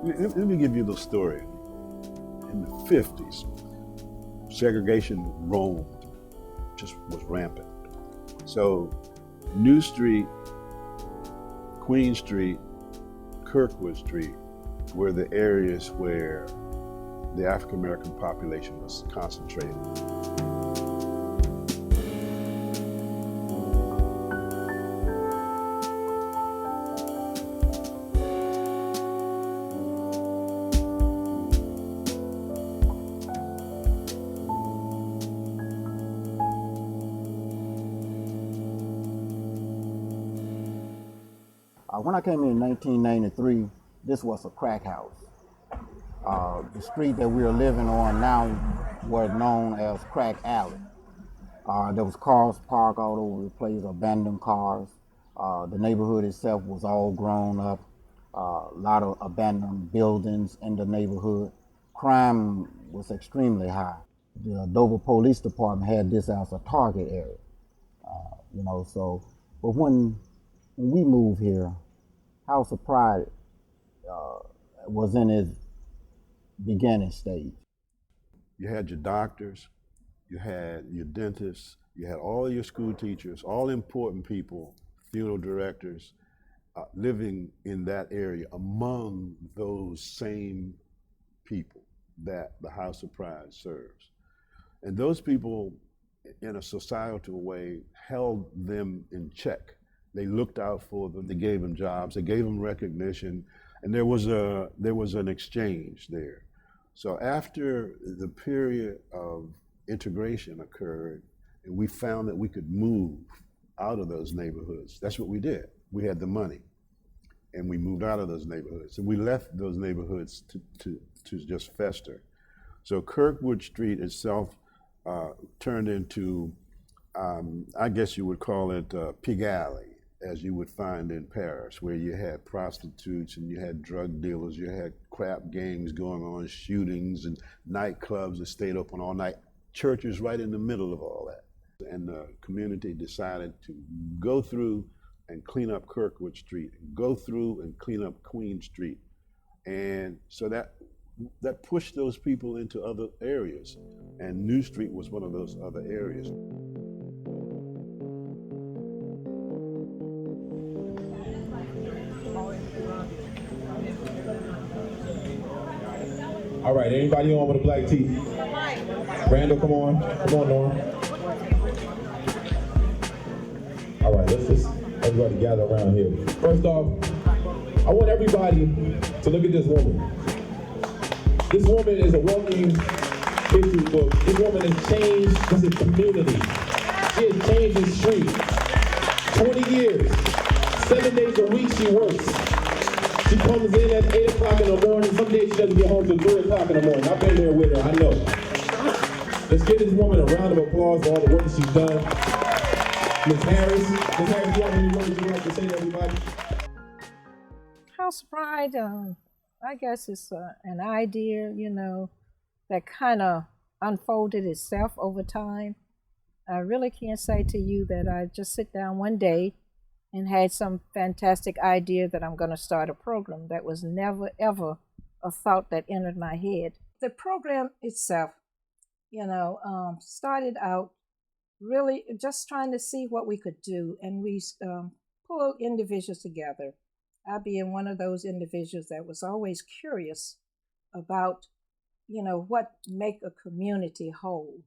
let me give you the story. In the 50s, segregation roamed, just was rampant. So New Street, Queen Street, Kirkwood Street were the areas where the African American population was concentrated. When I came in 1993, this was a crack house. The street that we are living on now was known as Crack Alley. There was cars parked all over the place, abandoned cars. The neighborhood itself was all grown up. A lot of abandoned buildings in the neighborhood. Crime was extremely high. The Dover Police Department had this as a target area. But when we moved here, House of Pride was in its beginning stage. You had your doctors, you had your dentists, you had all your school teachers, all important people, funeral directors, living in that area among those same people that the House of Pride serves. And those people, in a societal way, held them in check. They looked out for them, they gave them jobs, they gave them recognition, and there was an exchange there. So after the period of integration occurred, and we found that we could move out of those neighborhoods, that's what we did. We had the money, and we moved out of those neighborhoods, and we left those neighborhoods to just fester. So Kirkwood Street itself turned into, I guess you would call it Pig Alley, as you would find in Paris, where you had prostitutes and you had drug dealers, you had crap gangs going on, shootings and nightclubs that stayed open all night, churches right in the middle of all that. And the community decided to go through and clean up Kirkwood Street, go through and clean up Queen Street. And so that pushed those people into other areas. And New Street was one of those other areas. All right, anybody on with a black tee? Randall, come on. Come on, Norm. All right, let's just everybody gather around here. First off, I want everybody to look at this woman. This woman is a walking history book. This woman has changed this community. She has changed the street. 20 years, 7 days a week she works. She comes in at 8 o'clock in the morning. Some days she doesn't get home till 3 o'clock in the morning. I've been there with her, I know. Let's give this woman a round of applause for all the work that she's done. Ms. Harris, do you have any words you'd like to say to everybody? House of Pride, I guess it's an idea, that kind of unfolded itself over time. I really can't say to you that I just sit down one day and had some fantastic idea that I'm going to start a program. That was never, ever a thought that entered my head. The program itself, started out really just trying to see what we could do. And we pulled individuals together. I being one of those individuals that was always curious about, what make a community whole.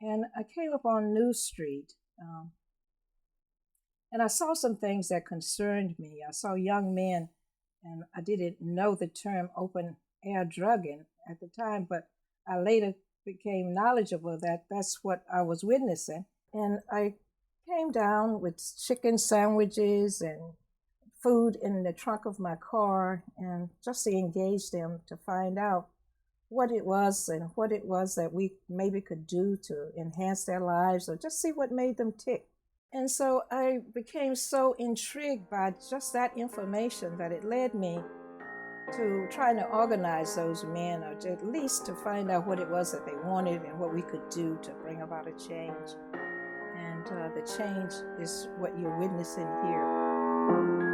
And I came upon New Street, and I saw some things that concerned me. I saw young men, and I didn't know the term open air drugging at the time, but I later became knowledgeable that that's what I was witnessing. And I came down with chicken sandwiches and food in the trunk of my car, and just to engage them to find out what it was and what it was that we maybe could do to enhance their lives or just see what made them tick. And so I became so intrigued by just that information that it led me to trying to organize those men, or to at least to find out what it was that they wanted and what we could do to bring about a change. And the change is what you're witnessing here.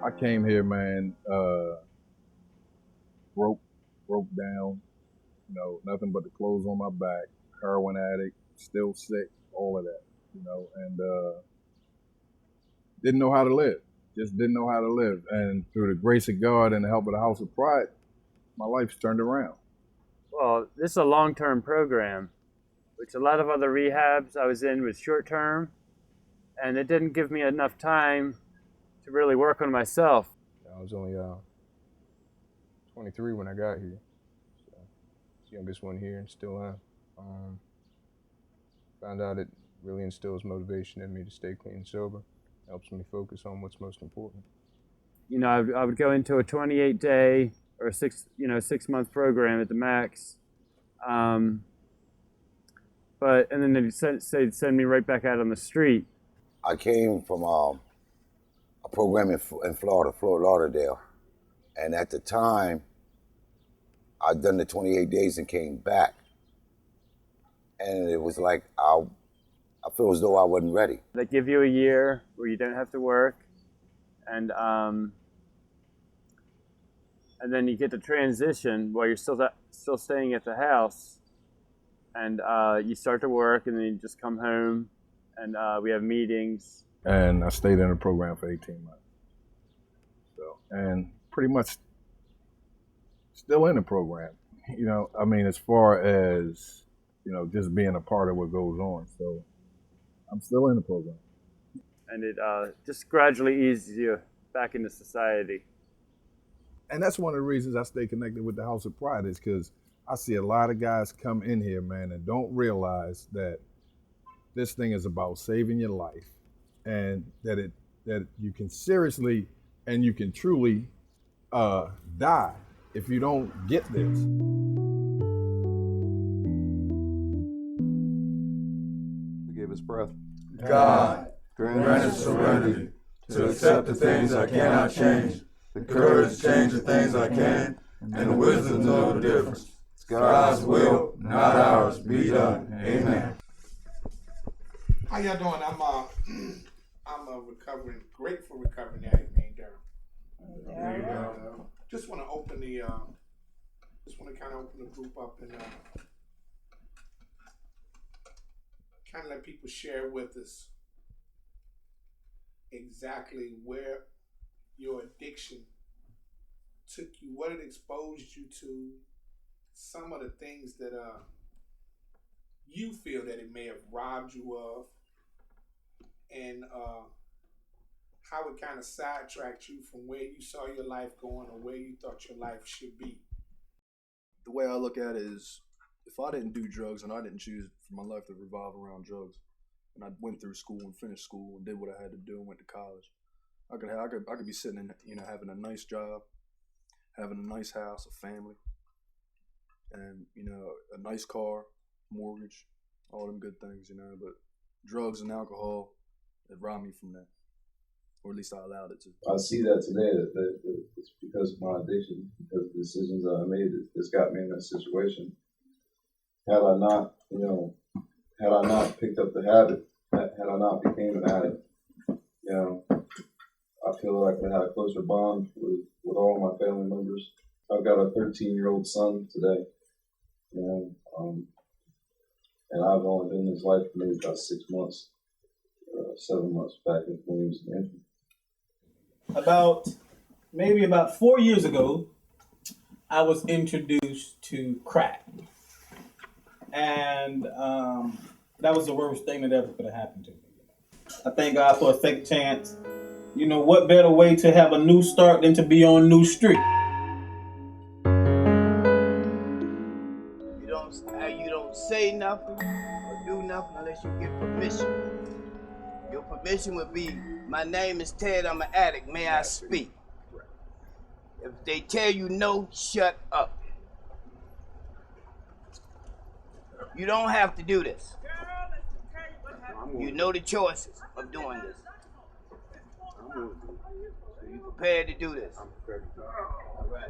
I came here, man, broke down, you know, nothing but the clothes on my back, heroin addict, still sick, all of that, you know, and didn't know how to live, just didn't know how to live. And through the grace of God and the help of the House of Pride, my life's turned around. Well, this is a long-term program, which a lot of other rehabs I was in was short-term, and it didn't give me enough time to really work on myself. I was only 23 when I got here. So, it's the youngest one here and still am. Found out it really instills motivation in me to stay clean and sober. Helps me focus on what's most important. You know, I would go into a 28-day or 6-month program at the max. And then they'd send me right back out on the street. I came from a program in Florida, Fort Lauderdale. And at the time, I'd done the 28 days and came back. And it was like, I feel as though I wasn't ready. They give you a year where you don't have to work. And then you get to transition while you're still staying at the house. And you start to work, and then you just come home, and we have meetings. And I stayed in the program for 18 months. So, and pretty much still in the program, you know, I mean, as far as, you know, just being a part of what goes on. So I'm still in the program. And it just gradually eases you back into society. And that's one of the reasons I stay connected with the House of Pride is because I see a lot of guys come in here, man, and don't realize that this thing is about saving your life, and that you can seriously and you can truly die if you don't get this. Forgive his breath. God, grant us serenity to accept the things I cannot change, the courage to change the things I can, and the wisdom to know the difference. God's will, not ours, be done. Amen. How y'all doing? I'm a grateful recovering addict named Daryl. Just want to open the, open the group up and kind of let people share with us exactly where your addiction took you, what it exposed you to, some of the things that you feel that it may have robbed you of, and how it kind of sidetracked you from where you saw your life going or where you thought your life should be. The way I look at it is, if I didn't do drugs and I didn't choose for my life to revolve around drugs, and I went through school and finished school and did what I had to do and went to college, I could be sitting in, you know, having a nice job, having a nice house, a family, and, you know, a nice car, mortgage, all them good things, you know. But drugs and alcohol, it robbed me from that, or at least I allowed it to. I see that today, that it's because of my addiction, because of the decisions that I made that's got me in that situation. Had I not picked up the habit, had I not became an addict, you know, I feel like I had a closer bond with all my family members. I've got a 13-year-old son today, you know, and I've only been in his life for maybe about 6 months, 7 months back when he was an infant. About 4 years ago, I was introduced to crack. And that was the worst thing that ever could have happened to me. I thank God for a second chance. You know, what better way to have a new start than to be on New Street? You don't say nothing or do nothing unless you get permission. Your permission would be, my name is Ted, I'm an addict, may I speak? If they tell you no, shut up. You don't have to do this. You know the choices of doing this. So you prepared to do this? I'm prepared to do it. All right.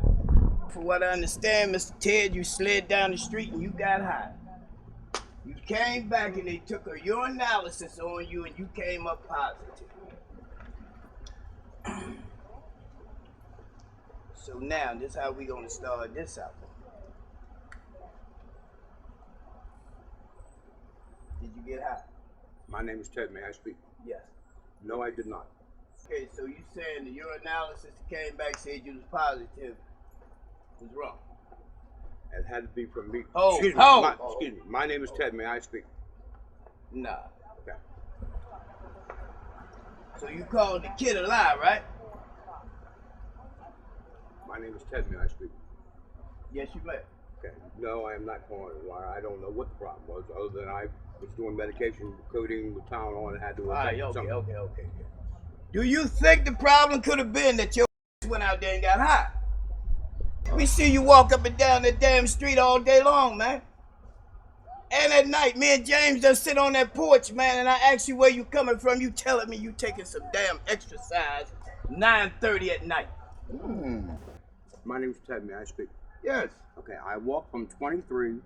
For what I understand, Mr. Ted, you slid down the street and you got high. You came back and they took a urinalysis on you and you came up positive. So now, this is how we gonna start this out. Did you get high? My name is Ted. May I speak? Yes. No, I did not. Okay, so you saying that your analysis came back, said you was positive, was wrong. It had to be from me. Oh, excuse me. oh. Excuse me. My name is Ted. May I speak? Nah. Okay. So you called the kid a lie, right? My name is Ted. May I speak? Yes, you may. Okay. No, I am not calling it a liar. I don't know what the problem was, other than I was doing medication coding with Tylenol and had to. All right, okay. Do you think the problem could have been that your went out there and got high? We see you walk up and down that damn street all day long, man. And at night, me and James just sit on that porch, man, and I ask you where you coming from. You telling me you taking some damn exercise 9:30 at night. My name is Ted. May I speak? Yes. Okay. I walked from 23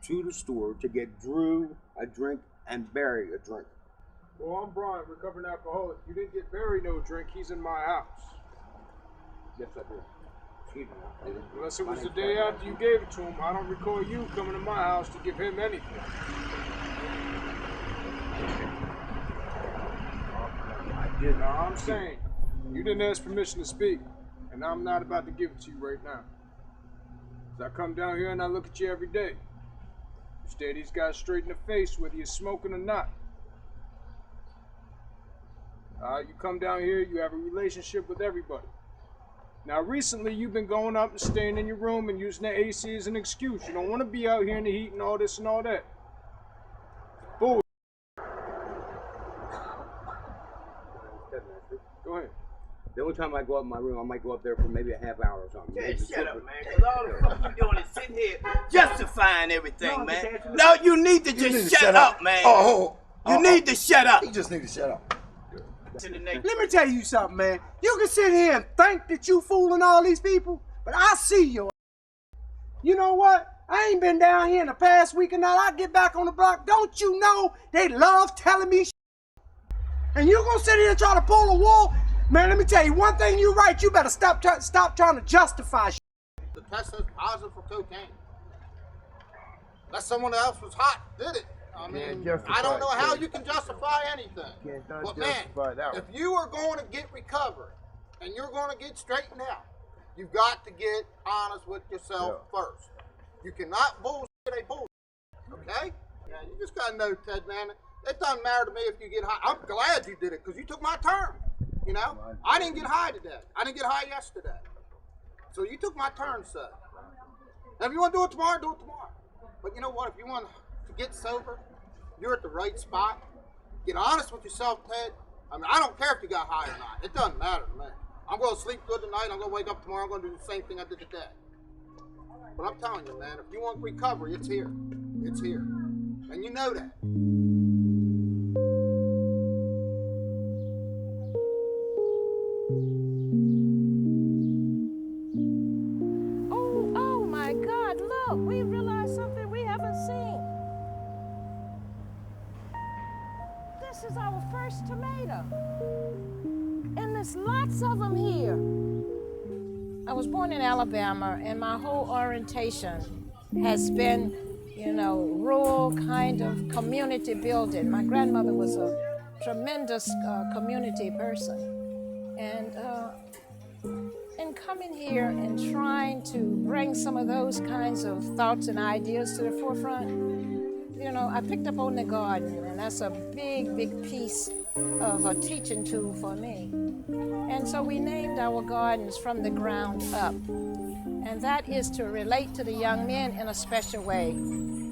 to the store to get Drew a drink and Barry a drink. Well, I'm Brian, recovering alcoholic. You didn't get Barry no drink. He's in my house. Yes, I did. Excuse me. Unless it was the day after you gave it to him, I don't recall you coming to my house to give him anything. I did. Now, I'm saying, you didn't ask permission to speak, and I'm not about to give it to you right now. I come down here and I look at you every day. You stare these guys straight in the face, whether you're smoking or not. You come down here, you have a relationship with everybody. Now, recently, you've been going up and staying in your room and using the AC as an excuse. You don't want to be out here in the heat and all this and all that. Bull. Go ahead. The only time I go up in my room, I might go up there for maybe a half hour or something. Hey, shut up, man, because all the fuck you doing is sitting here justifying everything, man. No, you need to just shut up, man. You need to shut up. You just need to shut up. Let me tell you something, man. You can sit here and think that you fooling all these people, but I see you. You know what? I ain't been down here in the past week and now I get back on the block. Don't you know they love telling me shit? And you gonna sit here and try to pull a wool? Man, let me tell you one thing, you right. You better stop trying to justify shit. The test is positive for cocaine. Unless someone else was hot, did it. I mean, I don't know how you can justify anything. But man, if you are going to get recovery and you're going to get straightened out, you've got to get honest with yourself first. You cannot bullshit a bullshit, okay? Yeah, you just got to know, Ted, man, it doesn't matter to me if you get high. I'm glad you did it because you took my turn, you know? I didn't get high today. I didn't get high yesterday. So you took my turn, sir. Now, if you want to do it tomorrow, do it tomorrow. But you know what? If you want to get sober, you're at the right spot. Get honest with yourself, Ted. I mean, I don't care if you got high or not. It doesn't matter to me. I'm going to sleep good tonight. I'm going to wake up tomorrow. I'm going to do the same thing I did today. But I'm telling you, man, if you want recovery, it's here. It's here. And you know that. Oh my God, look, we realized something we haven't seen. This is our first tomato. And there's lots of them here. I was born in Alabama, and my whole orientation has been, you know, rural kind of community building. My grandmother was a tremendous community person. And in coming here and trying to bring some of those kinds of thoughts and ideas to the forefront, you know, I picked up on the garden, and that's a big, big piece of a teaching tool for me. And so we named our gardens From the Ground Up. And that is to relate to the young men in a special way,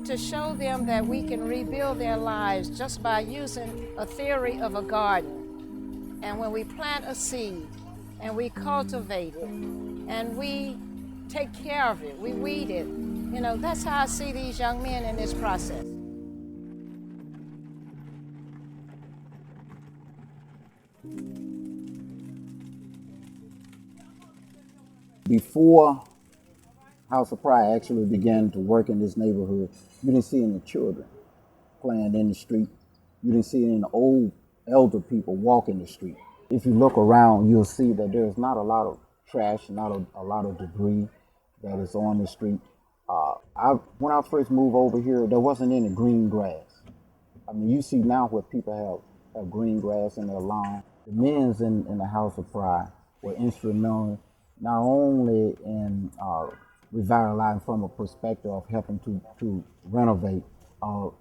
to show them that we can rebuild their lives just by using a theory of a garden. And when we plant a seed, and we cultivate it, and we take care of it, we weed it, you know, that's how I see these young men in this process. Before House of Pride actually began to work in this neighborhood, you didn't see any children playing in the street. You didn't see any old elder people walking the street. If you look around, you'll see that there's not a lot of trash, not a lot of debris that is on the street. When I first moved over here, there wasn't any green grass. I mean, you see now where people have green grass in their lawn. The men's in the House of Pride were instrumental not only in revitalizing from a perspective of helping to renovate,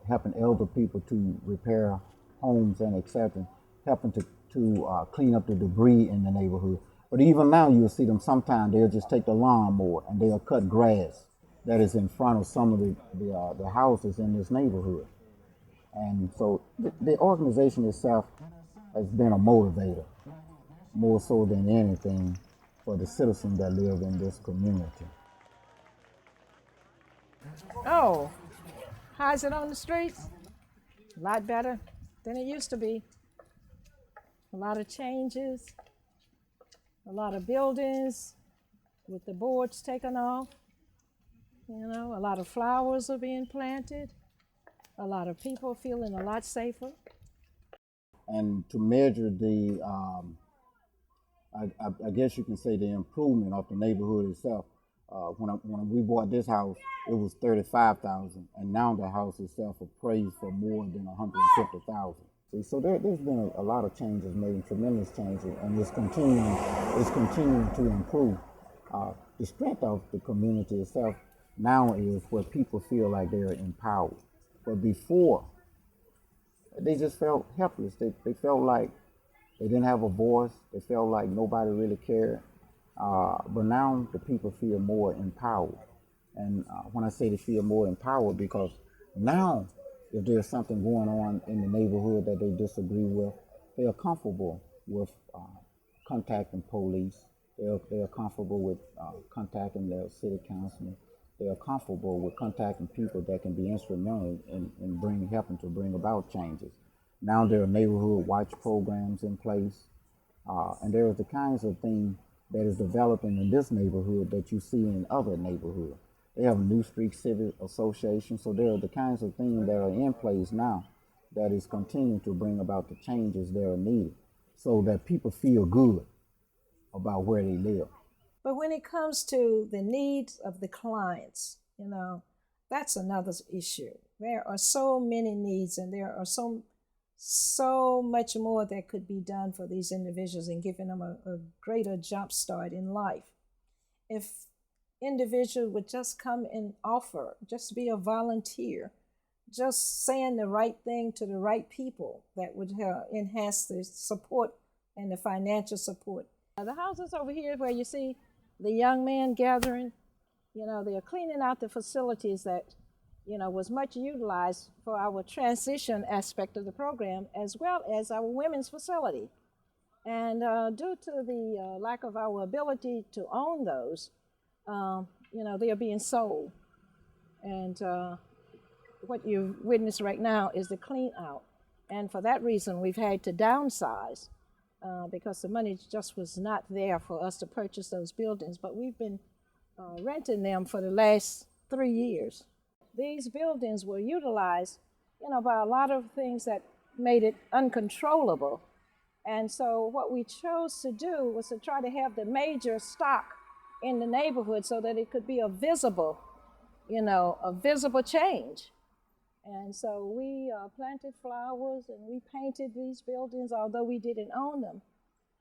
helping elder people to repair homes and etc., helping to clean up the debris in the neighborhood. But even now, you'll see them sometimes, they'll just take the lawnmower and they'll cut grass that is in front of some of the houses in this neighborhood. And so the organization itself has been a motivator, more so than anything, for the citizens that live in this community. Oh, how's it on the streets? A lot better than it used to be. A lot of changes, a lot of buildings with the boards taken off. You know, a lot of flowers are being planted. A lot of people feeling a lot safer. And to measure the, I guess you can say the improvement of the neighborhood itself. When we bought this house, it was $35,000, and now the house itself appraised for more than $150,000. See, so there's been a lot of changes made, tremendous changes, and it's continuing to improve. The strength of the community itself now is where people feel like they're empowered. But before, they just felt helpless. They felt like they didn't have a voice. They felt like nobody really cared. But now the people feel more empowered. And when I say they feel more empowered, because now if there's something going on in the neighborhood that they disagree with, they are comfortable with contacting police. They are comfortable with contacting their city councilman. They are comfortable with contacting people that can be instrumental in helping to bring about changes. Now there are neighborhood watch programs in place, and there are the kinds of things that is developing in this neighborhood that you see in other neighborhoods. They have a New Street Civic Association, so there are the kinds of things that are in place now that is continuing to bring about the changes that are needed so that people feel good about where they live. But when it comes to the needs of the clients, you know, that's another issue. There are so many needs, and there are so much more that could be done for these individuals and giving them a greater jump start in life. If individuals would just come and offer, just be a volunteer, just saying the right thing to the right people, that would enhance the support and the financial support. The houses over here where you see the young men gathering, you know, they are cleaning out the facilities that, you know, was much utilized for our transition aspect of the program, as well as our women's facility. And due to the lack of our ability to own those, you know, they are being sold. And what you witness right now is the clean out. And for that reason, we've had to downsize because the money just was not there for us to purchase those buildings. But we've been renting them for the last 3 years. These buildings were utilized, you know, by a lot of things that made it uncontrollable. And so what we chose to do was to try to have the major stock in the neighborhood so that it could be a visible, you know, a visible change. And so we planted flowers and we painted these buildings, although we didn't own them.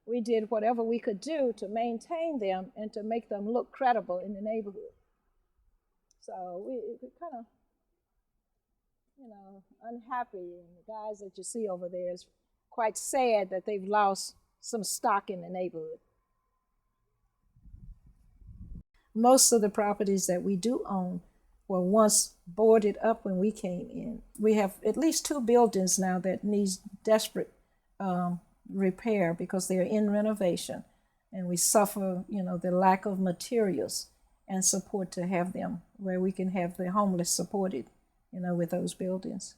We did whatever we could do to maintain them and to make them look credible in the neighborhood. So we kind of, you know, unhappy. And the guys that you see over there is quite sad that they've lost some stock in the neighborhood. Most of the properties that we do own were once boarded up when we came in. We have at least 2 buildings now that needs desperate repair because they are in renovation, and we suffer, you know, the lack of materials and support to have them where we can have the homeless supported, you know, with those buildings.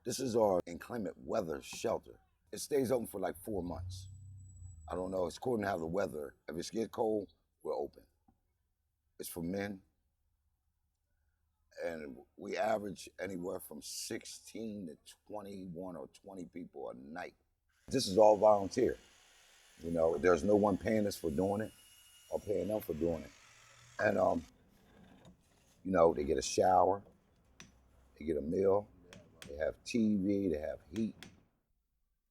This is our inclement weather shelter. It stays open for like 4 months. I don't know, it's according to how the weather, if it gets cold, we're open. It's for men. And we average anywhere from 16 to 21 or 20 people a night. This is all volunteer. You know, there's no one paying us for doing it or paying them for doing it. And, you know, they get a shower, they get a meal, they have TV, they have heat.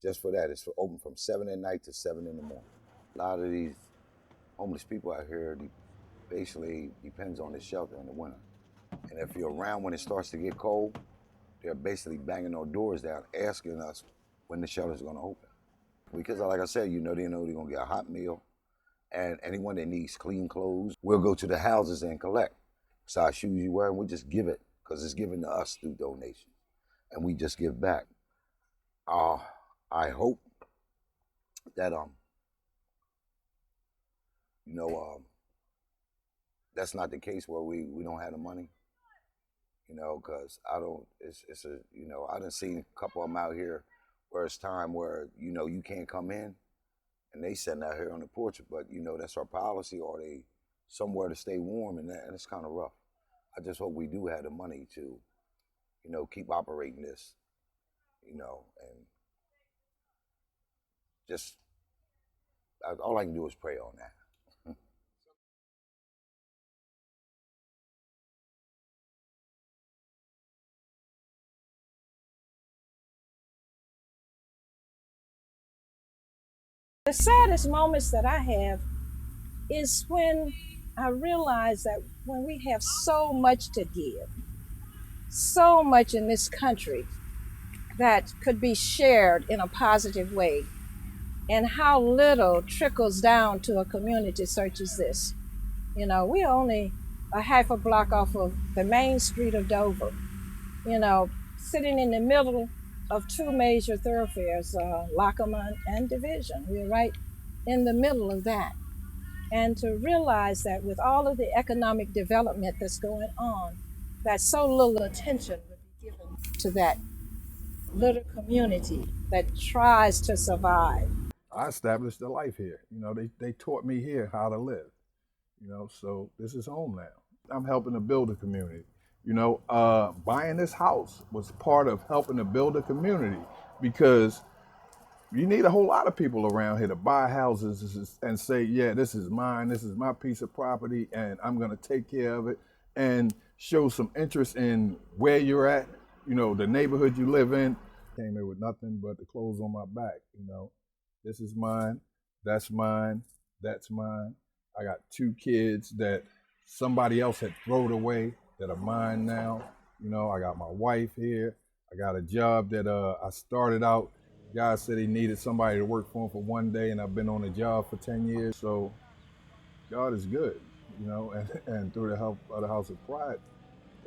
Just for that, it's open from 7 at night to 7 in the morning. A lot of these homeless people out here basically depends on the shelter in the winter. And if you're around when it starts to get cold, they're basically banging our doors down, asking us when the shelter's gonna open. Because like I said, you know they're gonna get a hot meal, and anyone that needs clean clothes, we'll go to the houses and collect. Size shoes you wear, and we just give it, because it's given to us through donations. And we just give back. I hope that, you know, that's not the case where we don't have the money. You know, because you know, I done seen a couple of them out here where it's time where, you know, you can't come in and they sitting out here on the porch, but, you know, that's our policy, or they somewhere to stay warm, and it's kind of rough. I just hope we do have the money to, you know, keep operating this, you know, and just, all I can do is pray on that. The saddest moments that I have is when I realize that when we have so much to give, so much in this country that could be shared in a positive way, and how little trickles down to a community such as this. You know, we're only a half a block off of the main street of Dover, you know, sitting in the middle of two major thoroughfares, Lackawanna and Division. We're right in the middle of that. And to realize that with all of the economic development that's going on, that so little attention would be given to that little community that tries to survive. I established a life here. You know, they taught me here how to live. You know, so this is home now. I'm helping to build a community. You know, buying this house was part of helping to build a community, because you need a whole lot of people around here to buy houses and say, yeah, this is mine, this is my piece of property, and I'm gonna take care of it, and show some interest in where you're at, you know, the neighborhood you live in. Came here with nothing but the clothes on my back, you know. This is mine, that's mine, that's mine. I got 2 kids that somebody else had thrown away that are mine now. You know, I got my wife here. I got a job that I started out. God said he needed somebody to work for him for one day, and I've been on the job for 10 years. So God is good, you know, and through the help of the House of Pride,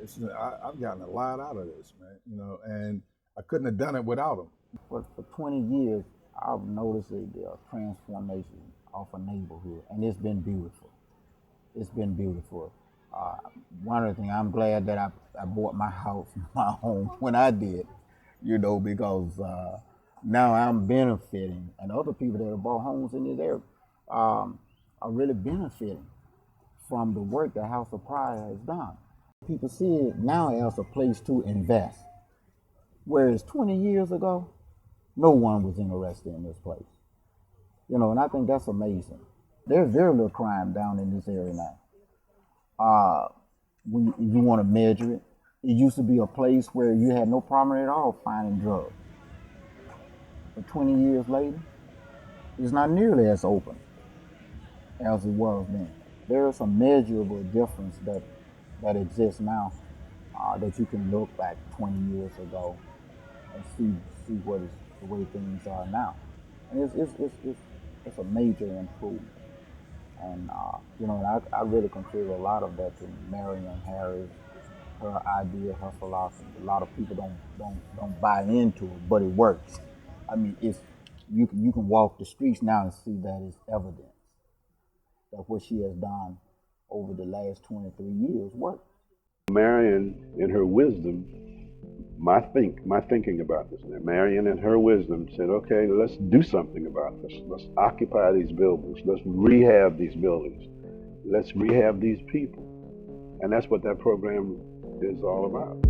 I've gotten a lot out of this, man, you know, and I couldn't have done it without him. For 20 years, I've noticed a transformation of a neighborhood, and it's been beautiful. It's been beautiful. One of the things, I'm glad that I bought my house, my home when I did, you know, because now I'm benefiting, and other people that have bought homes in this area are really benefiting from the work that House of Pride has done. People see it now as a place to invest, whereas 20 years ago, no one was interested in this place. You know, and I think that's amazing. There's very little crime down in this area now. When you want to measure it, it used to be a place where you had no problem at all finding drugs. But 20 years later, it's not nearly as open as it was then. There is a measurable difference that exists now that you can look back 20 years ago and see what is the way things are now. And it's a major improvement. And you know, and I really consider a lot of that to Marion Harris, her idea, her philosophy. A lot of people don't buy into it, but it works. I mean, you can walk the streets now and see that it's evidence that what she has done over the last 23 years works. Marion, in her wisdom, my thinking about this now, Marion in her wisdom said, okay, let's do something about this. Let's occupy these buildings. Let's rehab these buildings. Let's rehab these people. And that's what that program is all about.